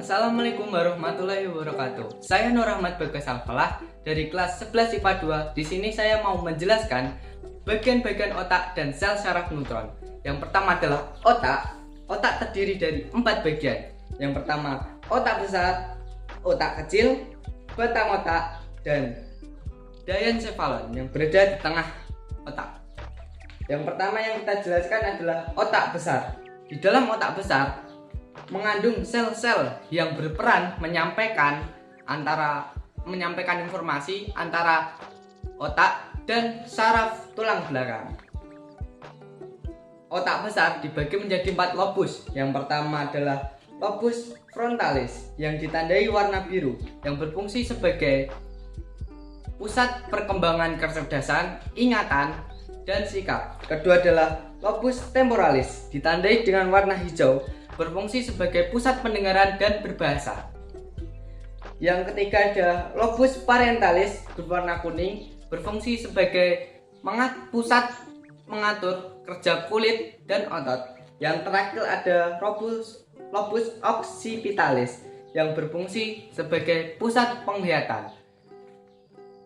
Assalamualaikum warahmatullahi wabarakatuh. Saya Nur Ahmad Bagas Al-Falah dari kelas 11 IPA 2. Di sini saya mau menjelaskan bagian-bagian otak dan sel saraf neutron. Yang pertama adalah otak. Otak terdiri dari 4 bagian. Yang pertama, otak besar, otak kecil, batang otak, dan diencephalon yang berada di tengah otak. Yang pertama yang kita jelaskan adalah otak besar. Di dalam otak besar mengandung sel-sel yang berperan menyampaikan informasi antara otak dan saraf tulang belakang. Otak besar dibagi menjadi 4 lobus. Yang pertama adalah lobus frontalis yang ditandai warna biru yang berfungsi sebagai pusat perkembangan kecerdasan, ingatan, dan sikap. Kedua adalah lobus temporalis ditandai dengan warna hijau, berfungsi sebagai pusat pendengaran dan berbahasa. Yang ketiga ada lobus parietalis berwarna kuning, berfungsi sebagai pusat mengatur kerja kulit dan otot. Yang terakhir ada lobus occipitalis yang berfungsi sebagai pusat penglihatan.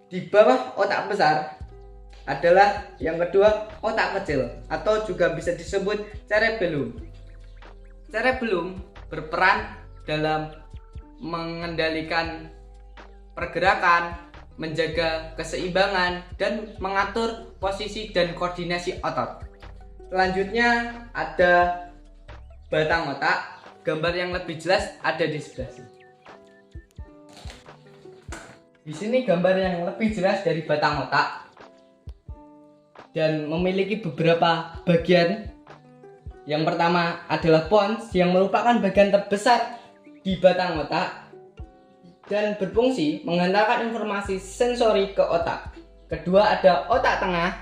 Di bawah otak besar adalah yang kedua otak kecil atau juga bisa disebut cerebellum. Cerebellum berperan dalam mengendalikan pergerakan, menjaga keseimbangan, dan mengatur posisi dan koordinasi otot. Selanjutnya ada batang otak. Gambar yang lebih jelas ada di sebelah sini. Di sini gambar yang lebih jelas dari batang otak dan memiliki beberapa bagian. Yang pertama adalah pons yang merupakan bagian terbesar di batang otak dan berfungsi menghantarkan informasi sensori ke otak. Kedua ada otak tengah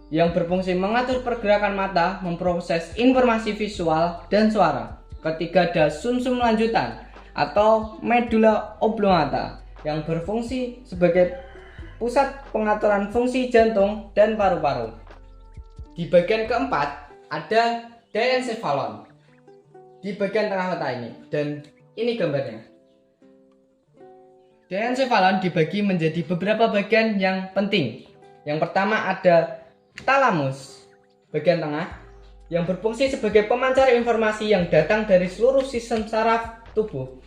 yang berfungsi mengatur pergerakan mata, memproses informasi visual dan suara. Ketiga ada sumsum lanjutan atau medulla oblongata yang berfungsi sebagai pusat pengaturan fungsi jantung dan paru-paru. Di bagian keempat ada diencephalon di bagian tengah otak ini, dan ini gambarnya. Diencephalon dibagi menjadi beberapa bagian yang penting. Yang pertama ada talamus bagian tengah yang berfungsi sebagai pemancar informasi yang datang dari seluruh sistem saraf tubuh.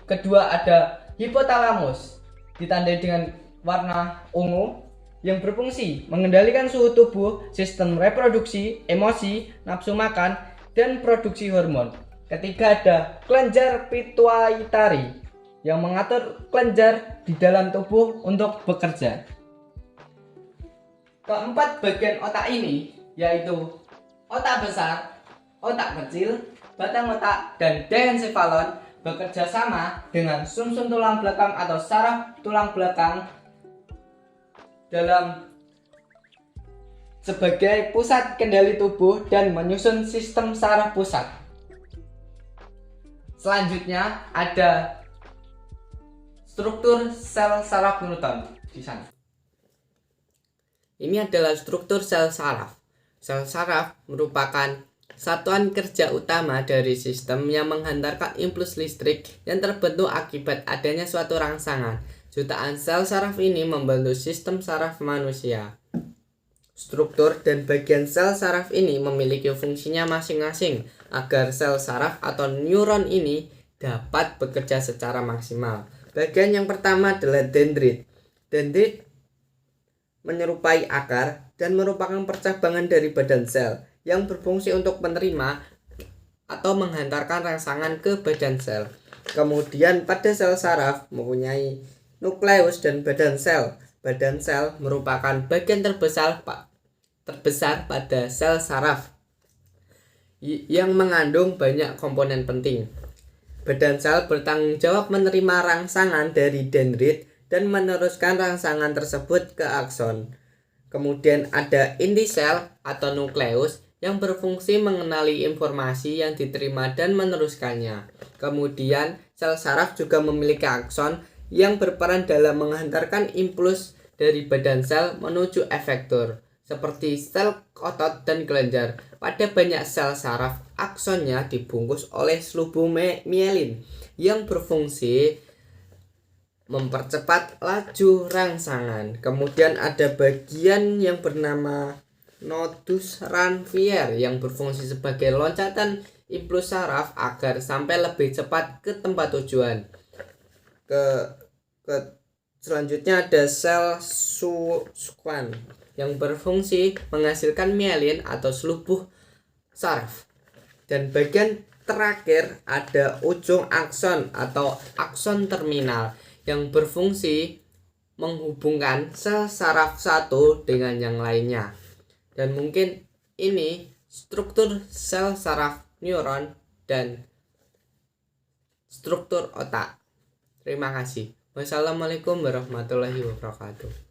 Kedua ada hipotalamus ditandai dengan warna ungu yang berfungsi mengendalikan suhu tubuh, sistem reproduksi, emosi, nafsu makan, dan produksi hormon. Ketiga ada kelenjar pituitari yang mengatur kelenjar di dalam tubuh untuk bekerja. Keempat bagian otak ini yaitu otak besar, otak kecil, batang otak, dan diencephalon bekerja sama dengan sumsum tulang belakang atau saraf tulang belakang dalam sebagai pusat kendali tubuh dan menyusun sistem saraf pusat. Selanjutnya ada struktur sel saraf neutron di sana. Ini adalah struktur sel saraf. Sel saraf merupakan satuan kerja utama dari sistem yang menghantarkan impuls listrik yang terbentuk akibat adanya suatu rangsangan. Jutaan sel saraf ini membentuk sistem saraf manusia. Struktur dan bagian sel saraf ini memiliki fungsinya masing-masing agar sel saraf atau neuron ini dapat bekerja secara maksimal. Bagian yang pertama adalah dendrit. Dendrit menyerupai akar dan merupakan percabangan dari badan sel yang berfungsi untuk menerima atau menghantarkan rangsangan ke badan sel. Kemudian pada sel saraf mempunyai nukleus dan badan sel. Badan sel merupakan bagian terbesar pada sel saraf yang mengandung banyak komponen penting. Badan sel bertanggung jawab menerima rangsangan dari dendrit dan meneruskan rangsangan tersebut ke akson. Kemudian ada inti sel atau nukleus yang berfungsi mengenali informasi yang diterima dan meneruskannya. Kemudian sel saraf juga memiliki akson yang berperan dalam menghantarkan impuls dari badan sel menuju efektor. seperti sel otot dan kelenjar. Pada banyak sel saraf, aksonnya dibungkus oleh selubung mielin yang berfungsi mempercepat laju rangsangan. Kemudian ada bagian yang bernama nodus Ranvier yang berfungsi sebagai loncatan impuls saraf agar sampai lebih cepat ke tempat tujuan. Selanjutnya ada sel Schwann yang berfungsi menghasilkan mielin atau selubung saraf. Dan bagian terakhir ada ujung akson atau akson terminal yang berfungsi menghubungkan sel saraf satu dengan yang lainnya. Dan mungkin ini struktur sel saraf neuron dan struktur otak. Terima kasih. Wassalamualaikum warahmatullahi wabarakatuh.